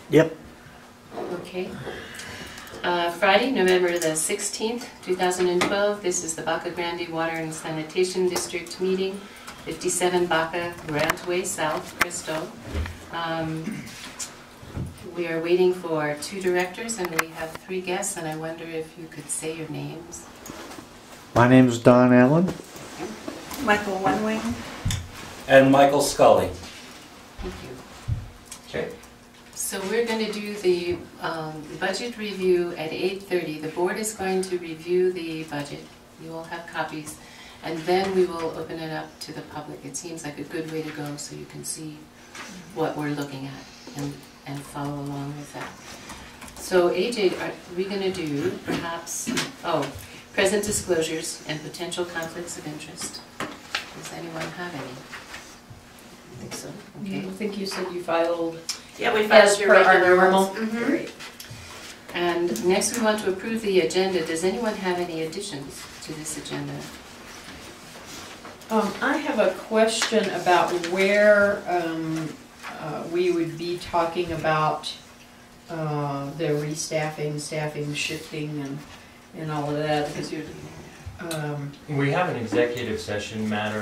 Yep. Okay. Friday, November the 16th, 2012. This is the Baca Grande Water and Sanitation District meeting, 57 Baca Grande Way South, Crestone. We are waiting for 2 directors and we have 3 guests, and I wonder if you could say your names. My name is Don Allen. Michael One-Wing. And Michael Scully. Thank you. Okay. So we're going to do the budget review at 8:30. The board is going to review the budget. You all have copies. And then we will open it up to the public. It seems like a good way to go so you can see what we're looking at and follow along with that. So AJ, are we going to do perhaps, present disclosures and potential conflicts of interest? Does anyone have any? I think so. Okay. I think you said you filed. Yeah, we filed as your per our regular normal. ones. Great. And next we want to approve the agenda. Does anyone have any additions to this agenda? I have a question about where we would be talking about the restaffing, staffing, shifting, and all of that. Because you're We have an executive session matter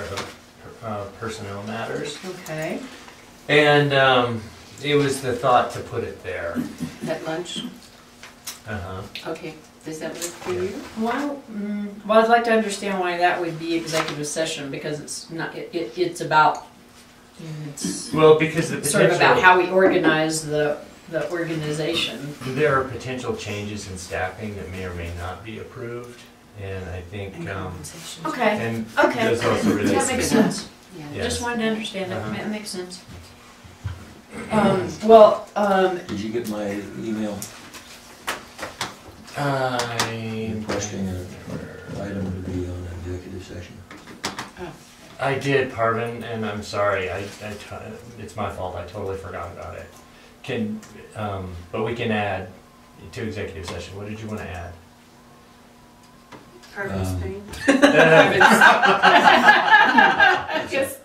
of personnel matters, okay. and it was the thought to put it there. at lunch. Okay. Does that work for you? Well, I'd like to understand why that would be executive session, because it's not. It's about. It's Well, because the sort of about potential, how we organize the organization. there are potential changes in staffing that may or may not be approved, and I think, Okay. and Okay. those also relates That makes to sense. Yeah. Yeah. Just wanted to understand that. Uh-huh. That makes sense. Did you get my email requesting an item to be on executive session? I did, Parvin, and I'm sorry. It's my fault. I totally forgot about it. But we can add to executive session. What did you want to add? Parvin's pain. Yes.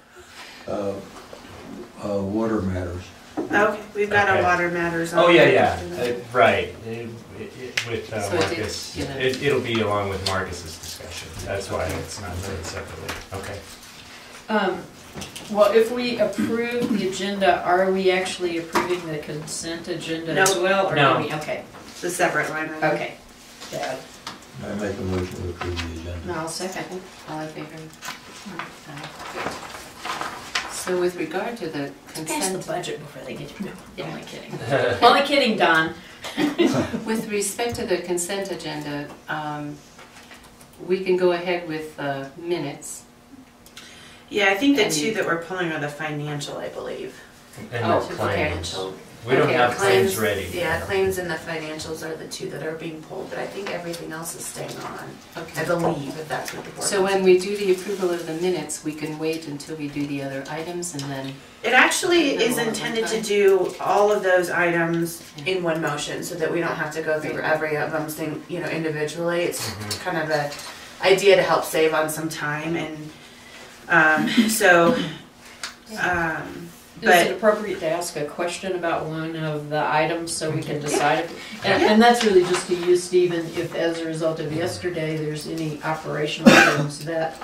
Water matters. Okay, we've got Okay. our water matters on. Oh yeah, there. yeah, right. With So it Marcus, is, yeah. it'll be along with Marcus's discussion. That's why it's not done separately. Okay. Well, if we approve the agenda, are we actually approving the consent agenda as No. well? Or No. do we, okay, It's a separate line item. okay. Yeah. I make a motion to approve the agenda. No, I'll second. All in favor? Good. So with regard to the Pass the consent, budget before they get to. No, Yeah. only kidding. Only kidding, Don. with respect to the consent agenda, we can go ahead with minutes. Yeah, I think the And- 2 that we're pulling are the financial, I believe. And Oh, the okay. claims. We don't Okay, have claims Claims, ready. Yeah, claims and the financials are the 2 that are being pulled, but I think everything else is staying on. I Okay. believe, if that's what the board. So when we do the approval of the minutes, we can wait until we do the other items and then, It actually No, is one intended to time. do all of those items in one motion, so that we don't have to go through every of them thing, individually. It's kind of a idea to help save on some time, and Is but it appropriate to ask a question about one of the items so we can decide? And that's really just to you, Stephen, if as a result of yesterday, there's any operational items that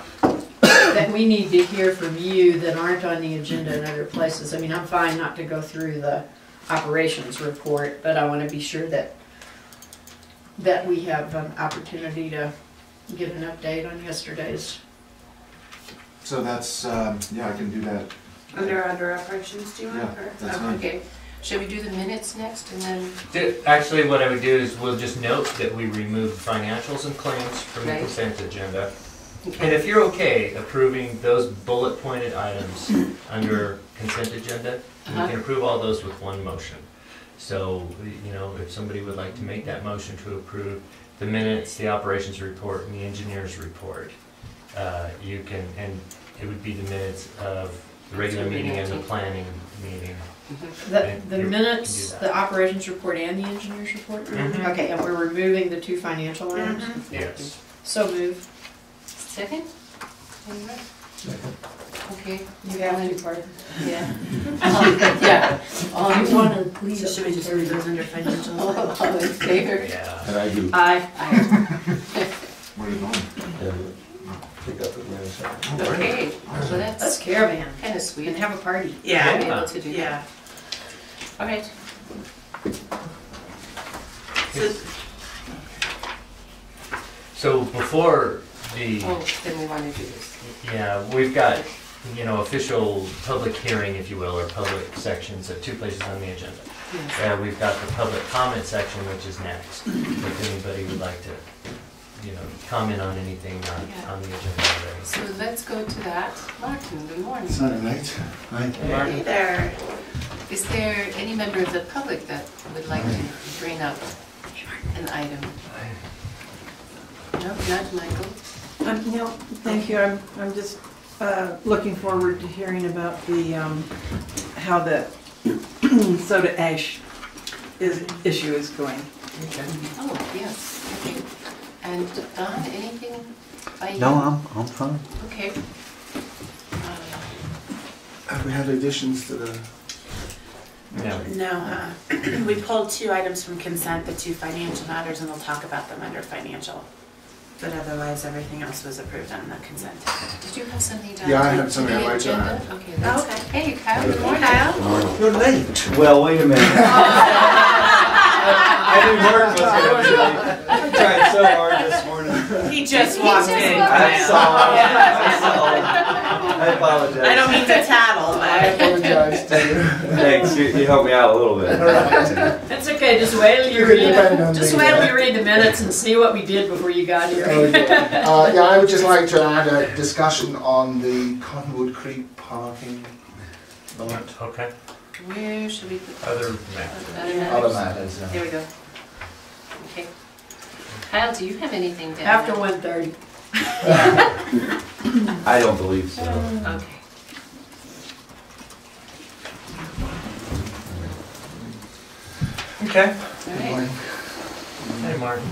we need to hear from you that aren't on the agenda in other places. I mean, I'm fine not to go through the operations report, but I want to be sure that we have an opportunity to get an update on yesterday's. So that's, yeah, I can do that. under operations, do you want? Yeah, or- that's okay. fine. okay. Should we do the minutes next and then, Actually, what I would do is we'll just note that we removed financials and claims from the Right. consent agenda. And okay, if you're okay approving those bullet pointed items under consent agenda, we Uh-huh. can approve all those with one motion. So, if somebody would like to make that motion to approve the minutes, the operations report, and the engineer's report, you can, and it would be the minutes of the regular meeting and the planning meeting. The minutes, the operations report, and the engineer's report? Mhm. Okay, and we're removing the 2 financial items? Mhm. Yes. So move. second? Anyone? Second. Okay. You have to, pardon. Yeah. Yeah. All You in want to please. So should we just leave those under financial? all in favor? Yeah. And I do. Aye. Where are you going? Yeah, pick up at my side. Okay, so That's that's caravan. kind of We sweet. can have a party. to be Yeah, able to do that. yeah. All right. So before the, Oh, then we want to do this. yeah, we've got, you know, official public hearing, if you will, or public sections at two places on the agenda. Yes. We've got the public comment section, which is next. If anybody would like to, you know, comment on anything on the agenda already. So let's go to that. Martin, good morning. Saturday night. Hi. Hey there. Is there any member of the public that would like to bring up an item? No, not Michael. No, thank you. I'm just looking forward to hearing about the, how the soda ash issue is going. Oh, yes, okay. And Don, anything by you? No, I'm fine. Okay. Have we had additions to the? No. No, we pulled 2 items from consent, the 2 financial matters, and we'll talk about them under financial. But otherwise, everything else was approved on the consent. Did you have something down? Yeah, I have something to the I'd like to agenda? add. Okay, that's, Okay. Hey, Kyle, good Hey, morning. Kyle. You're late. Well, wait a minute. I knew Mark was gonna be late. I tried so hard this morning. He just walked in. I Kyle. saw, Yeah. I apologize. I don't mean to tattle, I but. apologize to you. Thanks, you helped me out a little bit. It's okay, just wait till you You can depend on read, just me. wait till you read the minutes and see what we did before you got here. Okay. Yeah, I would just like to add a discussion on the Cottonwood Creek parking lot. Okay. Where should we put that? Other matter. Other matters. There we go. Okay. Kyle, do you have anything to After add? 1:30. I don't believe so. Okay. Okay. All Good right. morning. Hey, Martin.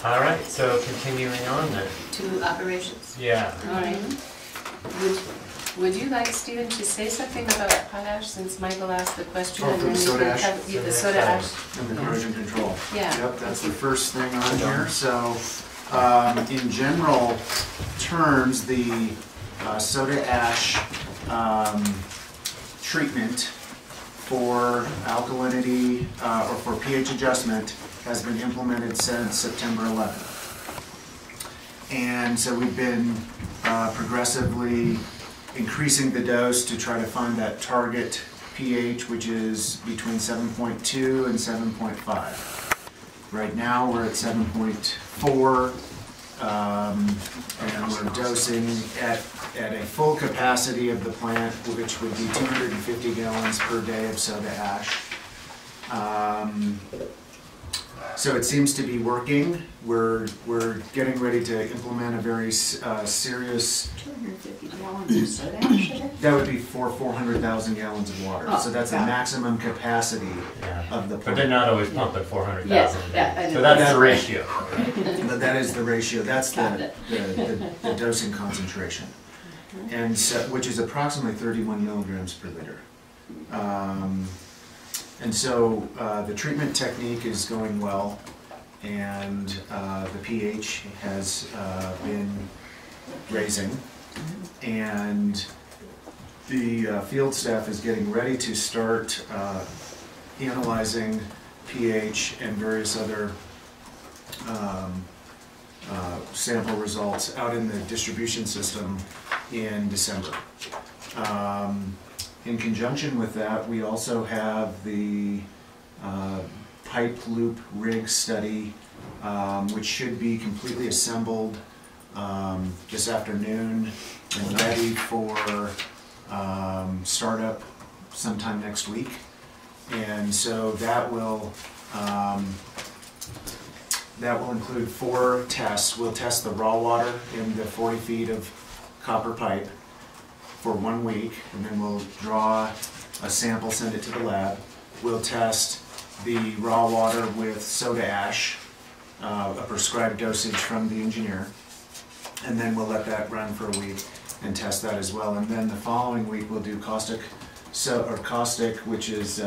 All right, so continuing on then. To operations. Yeah. All right. Would you like, Stephen, to say something about potash since Michael asked the question? Oh, and for the then you soda can ash? have- yeah, the soda ash. And the corrosion control. Yeah. Yep, that's the first thing on here. So, in general terms, the soda ash treatment for alkalinity or for pH adjustment has been implemented since September 11th. And so we've been progressively increasing the dose to try to find that target pH, which is between 7.2 and 7.5. Right now, we're at 7.4, and we're dosing at a full capacity of the plant, which would be 250 gallons per day of soda ash. So it seems to be working. We're getting ready to implement a very serious. 250 gallons of soda ash. That would be for 400,000 gallons of water. Oh, So that's a got it. maximum capacity Yeah. of the But plant. they're not always pumping 400,000 Yes, a yeah, I day. know. So that's the ratio. But that is the ratio. That's Got the, it. the dosing concentration, and so, which is approximately 31 milligrams per liter. And so the treatment technique is going well, and the pH has been raising, and the field staff is getting ready to start analyzing pH and various other sample results out in the distribution system in December. In conjunction with that, we also have the pipe loop rig study, which should be completely assembled this afternoon and ready for startup sometime next week. And so that will include 4 tests. We'll test the raw water in the 40 feet of copper pipe for 1 week, and then we'll draw a sample, send it to the lab. We'll test the raw water with soda ash, a prescribed dosage from the engineer, and then we'll let that run for a week. and test that as well. And then the following week, we'll do caustic, which is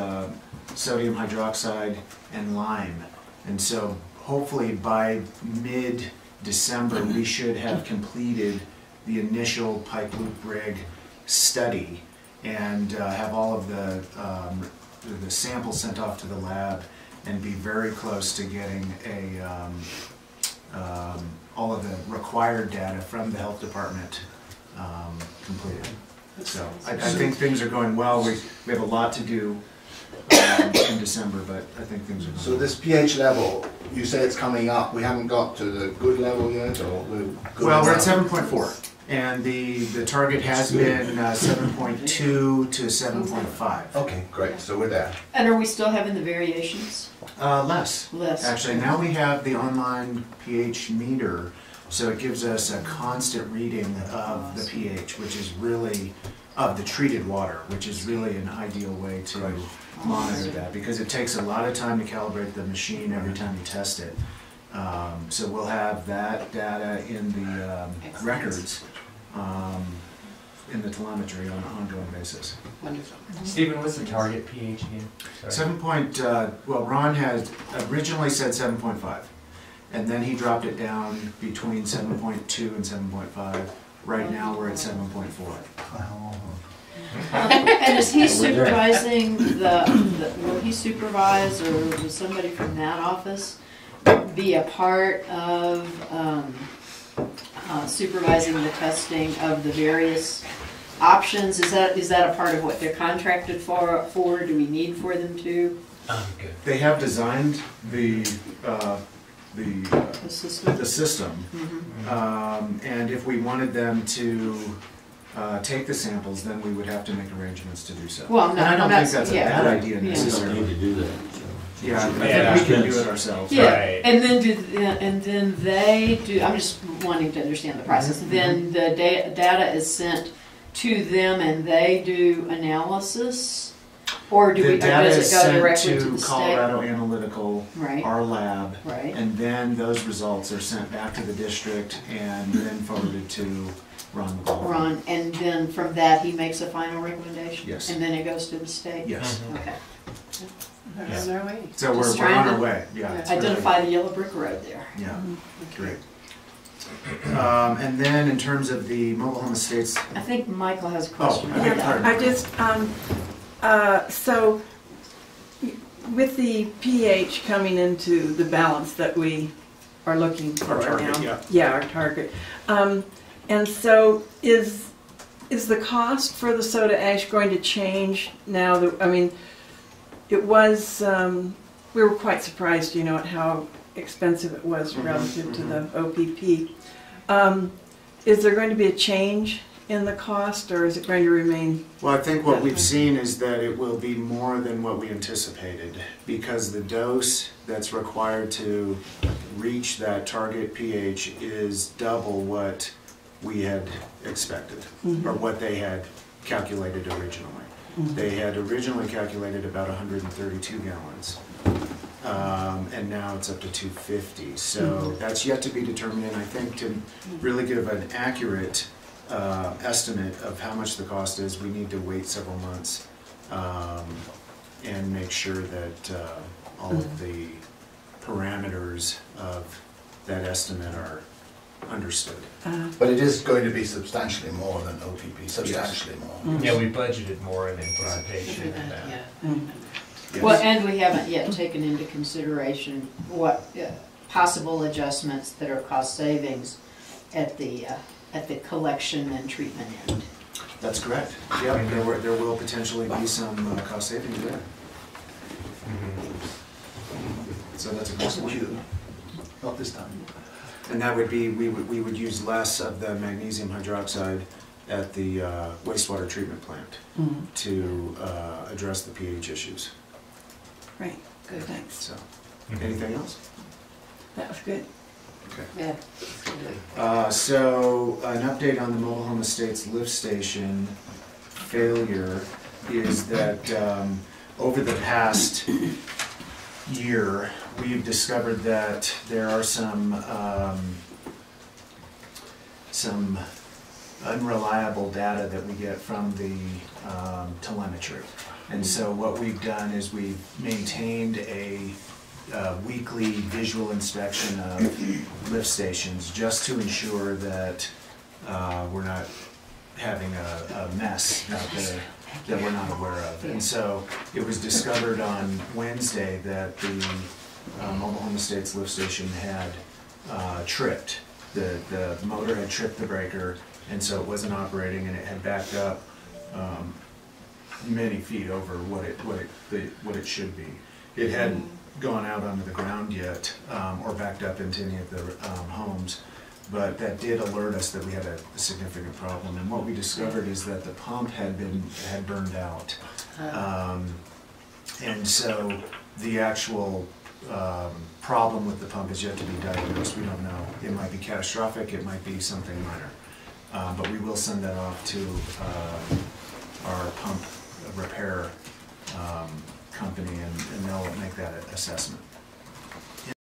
sodium hydroxide and lime. And so hopefully by mid-December, we should have completed the initial pipe loop rig study and have all of the samples sent off to the lab and be very close to getting all of the required data from the health department completed. So I think things are going well. We have a lot to do in December, but I think things are going So well. this pH level, you say it's coming up. We haven't got to the good level yet, or the good Well, we're at level? 7.4, and the target has been 7.2 to 7.5. Okay, great. So we're there. And are we still having the variations? Less. Less. Actually, now we have the online pH meter, so it gives us a constant reading of the pH, which is really, of the treated water, which is really an ideal way to monitor that, because it takes a lot of time to calibrate the machine every time you test it. So we'll have that data in the records, in the telemetry on an ongoing basis. Wonderful. Stephen, what's the target pH again? Sorry. Well, Ron had originally said 7.5, and then he dropped it down between 7.2 and 7.5. Right now, we're at 7.4. And is he supervising will he supervise, or will somebody from that office be a part of supervising the testing of the various options? Is that a part of what they're contracted for? Do we need for them to? Good. They have designed the The system? system, and if we wanted them to take the samples, then we would have to make arrangements to do so. Well, and I don't think that's a yeah. bad idea Yeah. We don't necessarily. need to do that. Yeah, I Yeah. think we can do it ourselves. Yeah, Right. and then they do, I'm just wanting to understand the process. Then the data is sent to them and they do analysis? Or do The we, or data does is it go sent directly to to the state? Colorado Analytical, Right, our lab, right. and then those results are sent back to the district and then forwarded to Ron McCall. Ron, and then from that, he makes a final recommendation? Yes. And then it goes to the state? Yes. Okay. We're on our way. So we're Just on trying our to way. Yeah. it's really- Identify the yellow brick road there. Yeah. Great. And then in terms of the mobile home estates, I think Michael has a question. I beg your pardon. I just, so with the pH coming into the balance that we are looking for Our target, now. yeah. Yeah, our target. And so is the cost for the soda ash going to change now that, I mean, it was, we were quite surprised, you know, at how expensive it was relative to the OPP. Is there going to be a change in the cost, or is it going to remain? well, I think what we've seen is that it will be more than what we anticipated, because the dose that's required to reach that target pH is double what we had expected, or what they had calculated originally. They had originally calculated about 132 gallons, and now it's up to 250. So that's yet to be determined, and I think to really give an accurate estimate of how much the cost is, we need to wait several months and make sure that all of the parameters of that estimate are understood. But it is going to be substantially more than OPP, substantially more. Yeah, we budgeted more in anticipation of that. Yeah. Yes. Well, and we haven't yet taken into consideration what possible adjustments that are cost savings at the collection and treatment end. That's correct. Yeah, there will potentially be some cost savings there. So that's a good Wasn't point. you? Not this time. And that would be, we would use less of the magnesium hydroxide at the wastewater treatment plant to address the pH issues. Right, Good. thanks. So, anything else? That was good. Okay. Yeah. So, an update on the mobile home estates lift station failure is that over the past year, we've discovered that there are some unreliable data that we get from the telemetry. And so what we've done is we've maintained a weekly visual inspection of lift stations just to ensure that we're not having a mess out there that we're not aware of. And so it was discovered on Wednesday that the Oklahoma State's lift station had tripped. The motor had tripped the breaker, and so it wasn't operating, and it had backed up many feet over what it should be. It hadn't gone out onto the ground yet, or backed up into any of the homes, but that did alert us that we had a significant problem. And what we discovered is that the pump had burned out, and so the actual problem with the pump is yet to be diagnosed. We don't know. It might be catastrophic. It might be something minor, but we will send that off to our pump repair company, and they'll make that assessment.